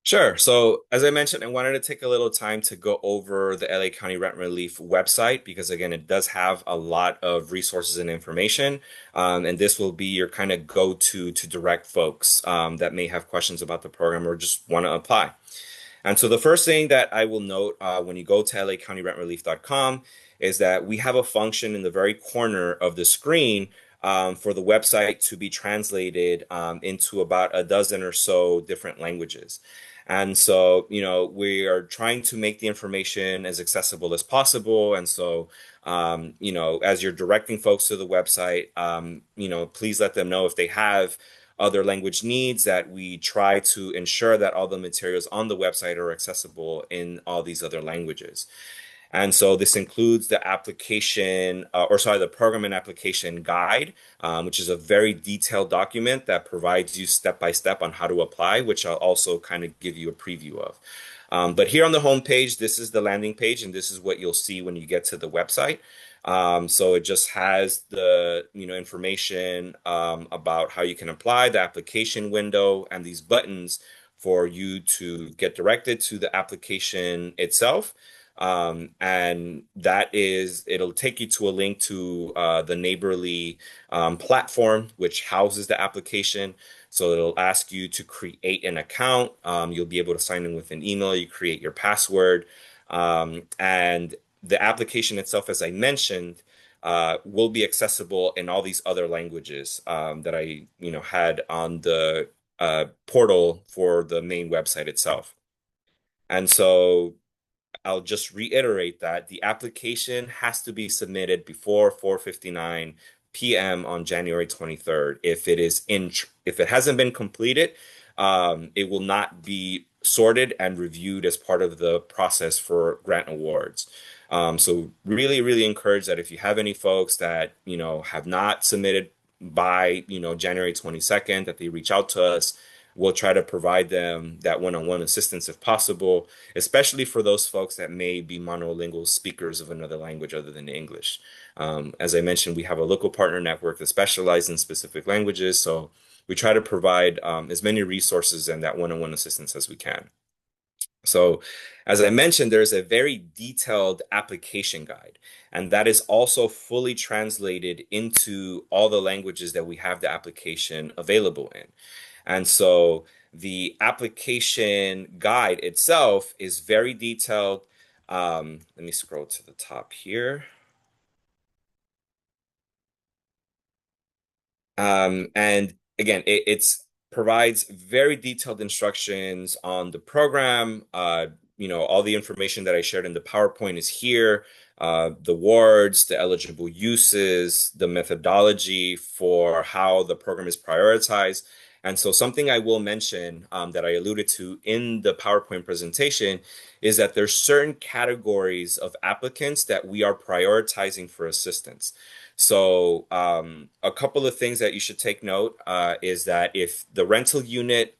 Sure. So, as I mentioned, I wanted to take a little time to go over the LA County Rent Relief website because, again, it does have a lot of resources and information. And this will be your kind of go-to to direct folks that may have questions about the program or just want to apply. And so, the first thing that I will note when you go to lacountyrentrelief.com is that we have a function in the very corner of the screen for the website to be translated into about a dozen or so different languages. And so, we are trying to make the information as accessible as possible. And so, as you're directing folks to the website, please let them know if they have other language needs that we try to ensure that all the materials on the website are accessible in all these other languages. And so this includes the application, the program and application guide, which is a very detailed document that provides you step by step on how to apply, which I'll also kind of give you a preview of. But here on the home page, this is the landing page, and this is what you'll see when you get to the website. So it just has the information about how you can apply, the application window, and these buttons for you to get directed to the application itself. And it'll take you to a link to the Neighborly platform, which houses the application. So it'll ask you to create an account. You'll be able to sign in with an email. You create your password. And the application itself, as I mentioned, will be accessible in all these other languages that I had on the portal for the main website itself. And so I'll just reiterate that the application has to be submitted before 4:59 p.m. on January 23rd. If it hasn't been completed, it will not be sorted and reviewed as part of the process for grant awards. So really, really encourage that if you have any folks that, have not submitted by, January 22nd, that they reach out to us. We'll try to provide them that one-on-one assistance if possible, especially for those folks that may be monolingual speakers of another language other than English. As I mentioned, we have a local partner network that specializes in specific languages, so we try to provide as many resources and that one-on-one assistance as we can. So, as I mentioned, there's a very detailed application guide, and that is also fully translated into all the languages that we have the application available in. And so the application guide itself is very detailed. Let me scroll to the top here. And again, it's provides very detailed instructions on the program. All the information that I shared in the PowerPoint is here. The wards, the eligible uses, the methodology for how the program is prioritized. And so something I will mention that I alluded to in the PowerPoint presentation is that there's certain categories of applicants that we are prioritizing for assistance. So a couple of things that you should take note is that if the rental unit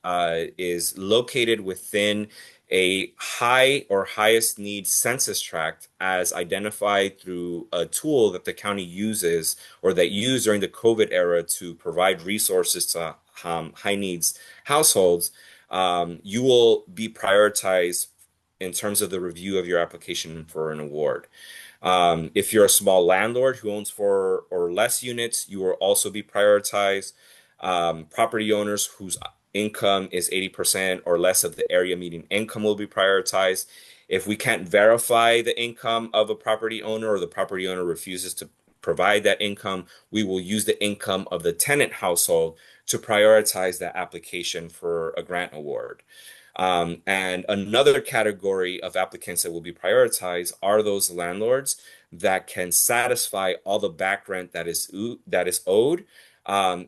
is located within a high or highest need census tract as identified through a tool that the county uses or that used during the COVID era to provide resources to high needs households, you will be prioritized in terms of the review of your application for an award. If you're a small landlord who owns four or less units, you will also be prioritized. Property owners whose income is 80% or less of the area median income will be prioritized. If we can't verify the income of a property owner or the property owner refuses to provide that income, we will use the income of the tenant household to prioritize that application for a grant award. And another category of applicants that will be prioritized are those landlords that can satisfy all the back rent that is owed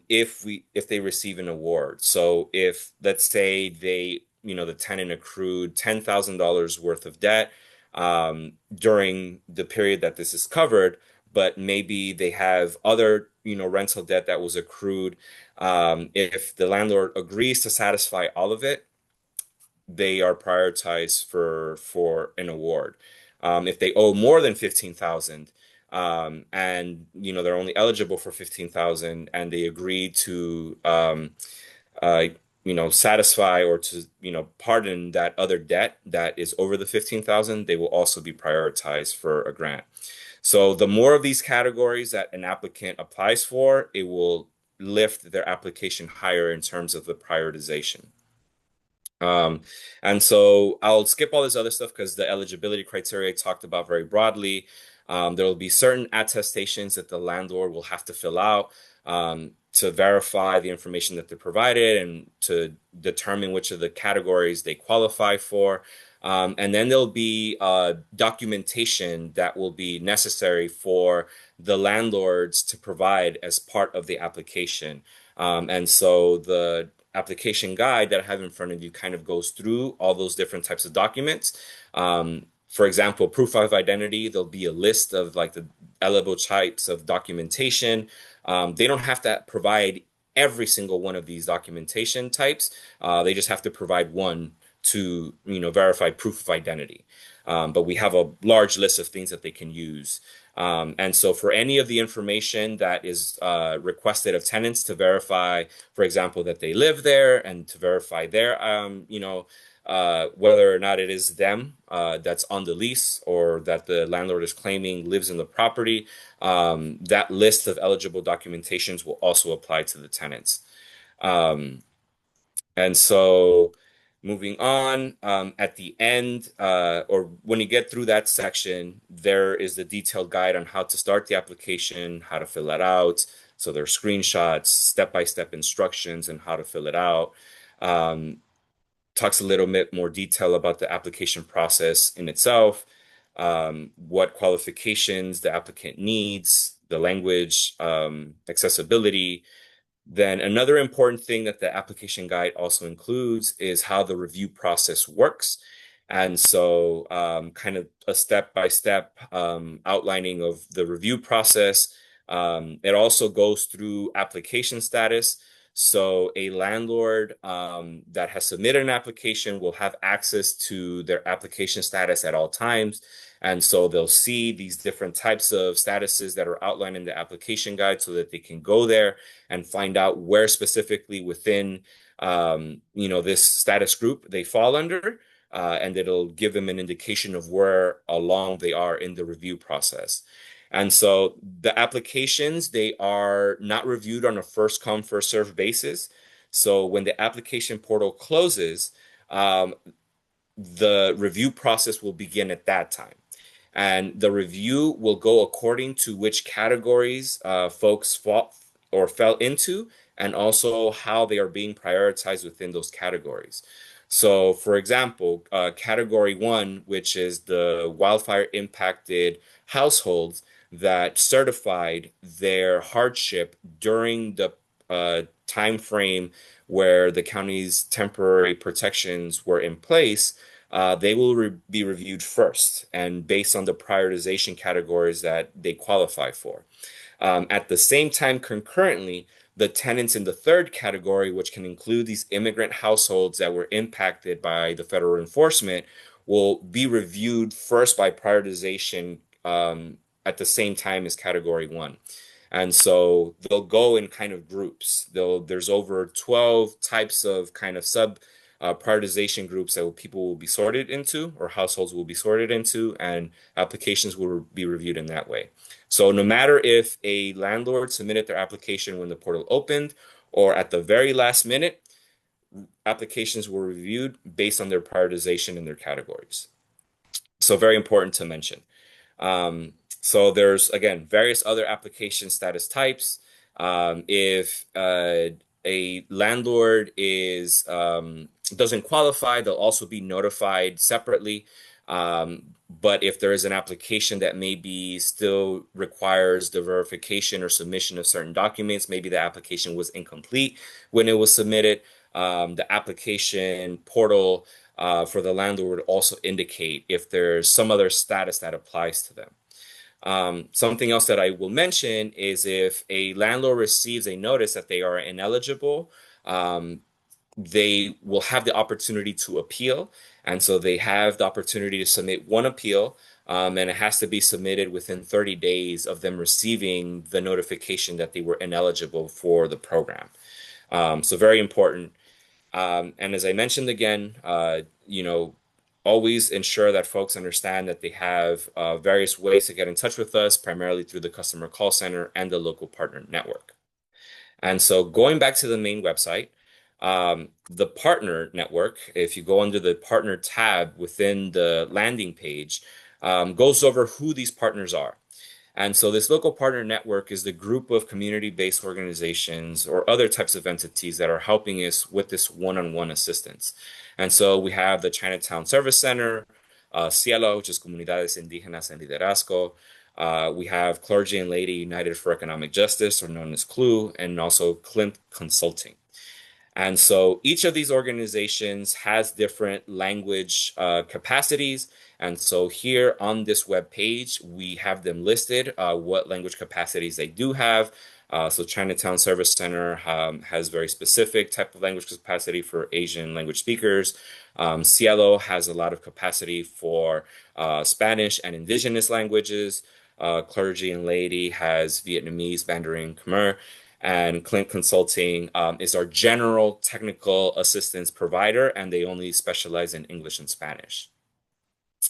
if they receive an award. So if let's say the tenant accrued $10,000 worth of debt during the period that this is covered, but maybe they have other rental debt that was accrued. If the landlord agrees to satisfy all of it, they are prioritized for an award. If they owe more than 15,000, and they're only eligible for 15,000, and they agree to satisfy or to, pardon that other debt that is over the 15,000, they will also be prioritized for a grant. So the more of these categories that an applicant applies for, it will lift their application higher in terms of the prioritization. Um, and so I'll skip all this other stuff because the eligibility criteria I talked about very broadly. There will be certain attestations that the landlord will have to fill out to verify the information that they provided and to determine which of the categories they qualify for. And then there'll be documentation that will be necessary for the landlords to provide as part of the application. And so the application guide that I have in front of you kind of goes through all those different types of documents. For example, proof of identity, there'll be a list of like the eligible types of documentation. They don't have to provide every single one of these documentation types. They just have to provide one to, verify proof of identity. But we have a large list of things that they can use. And so for any of the information that is requested of tenants to verify, for example, that they live there and to verify their, whether or not it is them that's on the lease or that the landlord is claiming lives in the property, that list of eligible documentations will also apply to the tenants. And so moving on, at the end, or when you get through that section, there is the detailed guide on how to start the application, how to fill that out. So there are screenshots, step-by-step instructions and how to fill it out. Talks a little bit more detail about the application process in itself, what qualifications the applicant needs, the language, accessibility. Then another important thing that the application guide also includes is how the review process works. And so kind of a step-by-step outlining of the review process. It also goes through application status. So a landlord that has submitted an application will have access to their application status at all times. And so they'll see these different types of statuses that are outlined in the application guide so that they can go there and find out where specifically within this status group they fall under. And it'll give them an indication of where along they are in the review process. And so the applications, they are not reviewed on a first come, first served basis. So when the application portal closes, the review process will begin at that time. And the review will go according to which categories folks fall or fell into, and also how they are being prioritized within those categories. So, for example, category one, which is the wildfire impacted households that certified their hardship during the time frame where the county's temporary protections were in place, they will be reviewed first and based on the prioritization categories that they qualify for. At the same time, concurrently, the tenants in the third category, which can include these immigrant households that were impacted by the federal enforcement, will be reviewed first by prioritization at the same time as category one. And so they'll go in kind of groups. There's over 12 types of kind of sub prioritization groups that people will be sorted into, or households will be sorted into, and applications will be reviewed in that way. So no matter if a landlord submitted their application when the portal opened or at the very last minute, applications were reviewed based on their prioritization in their categories. So very important to mention. So there's, again, various other application status types. If a landlord doesn't qualify, they'll also be notified separately. But if there is an application that maybe still requires the verification or submission of certain documents, maybe the application was incomplete when it was submitted, the application portal for the landlord would also indicate if there's some other status that applies to them. Something else that I will mention is if a landlord receives a notice that they are ineligible, they will have the opportunity to appeal. And so they have the opportunity to submit one appeal, and it has to be submitted within 30 days of them receiving the notification that they were ineligible for the program. So very important. And as I mentioned again, always ensure that folks understand that they have various ways to get in touch with us, primarily through the customer call center and the local partner network. And so going back to the main website, the partner network, if you go under the partner tab within the landing page, goes over who these partners are. And so this local partner network is the group of community-based organizations or other types of entities that are helping us with this one-on-one assistance. And so we have the Chinatown Service Center, Cielo, which is Comunidades Indígenas en Liderazgo. We have Clergy and Lady United for Economic Justice, or known as CLU, and also Clint Consulting. And so each of these organizations has different language capacities. And so here on this web page, we have them listed, what language capacities they do have. So Chinatown Service Center has very specific type of language capacity for Asian language speakers. Cielo has a lot of capacity for Spanish and indigenous languages. Clergy and Lady has Vietnamese, Mandarin, Khmer. And Clint Consulting is our general technical assistance provider, and they only specialize in English and Spanish.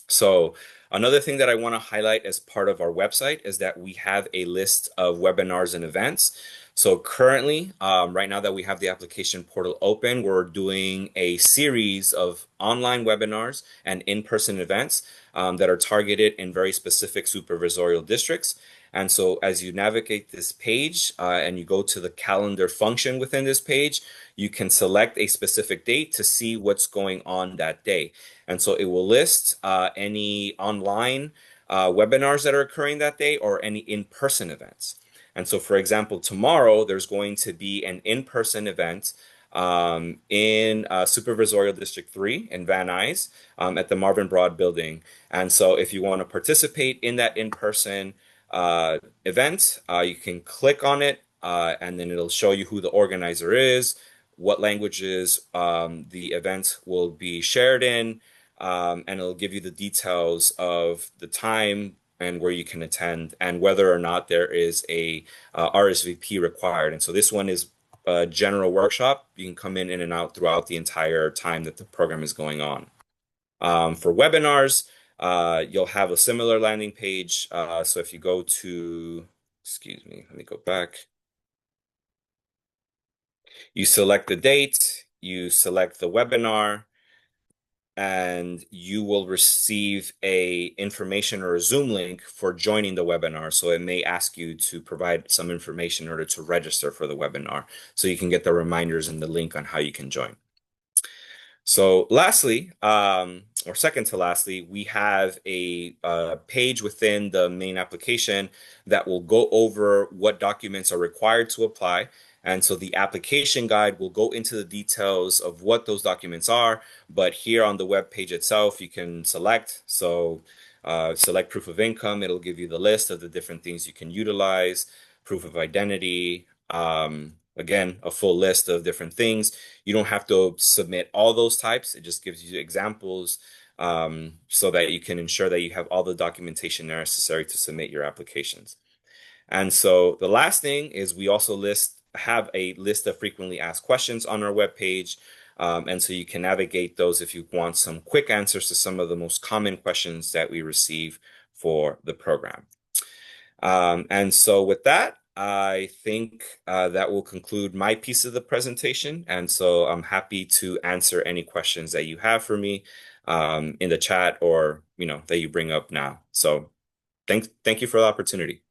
So another thing that I want to highlight as part of our website is that we have a list of webinars and events. So currently, right now that we have the application portal open, we're doing a series of online webinars and in-person events that are targeted in very specific supervisorial districts. And so as you navigate this page and you go to the calendar function within this page, you can select a specific date to see what's going on that day. And so it will list any online webinars that are occurring that day or any in-person events. And so, for example, tomorrow there's going to be an in-person event in Supervisorial District 3 in Van Nuys at the Marvin Broad building. And so if you want to participate in that in-person event, you can click on it and then it'll show you who the organizer is, what languages the event will be shared in, and it'll give you the details of the time and where you can attend and whether or not there is a RSVP required. And so this one is a general workshop. You can come in and out throughout the entire time that the program is going on. For webinars, you'll have a similar landing page. So if you go to, excuse me, let me go back. You select the date, you select the webinar, and you will receive a information or a Zoom link for joining the webinar. So it may ask you to provide some information in order to register for the webinar. So you can get the reminders and the link on how you can join. So lastly, or second to lastly, we have a page within the main application that will go over what documents are required to apply. And so the application guide will go into the details of what those documents are. But here on the web page itself, you can select. So select proof of income. It'll give you the list of the different things you can utilize, proof of identity, again, a full list of different things. You don't have to submit all those types. It just gives you examples so that you can ensure that you have all the documentation necessary to submit your applications. And so the last thing is we also have a list of frequently asked questions on our webpage. And so you can navigate those if you want some quick answers to some of the most common questions that we receive for the program. And so with that, I think that will conclude my piece of the presentation. And so I'm happy to answer any questions that you have for me in the chat or, that you bring up now. So thank you for the opportunity.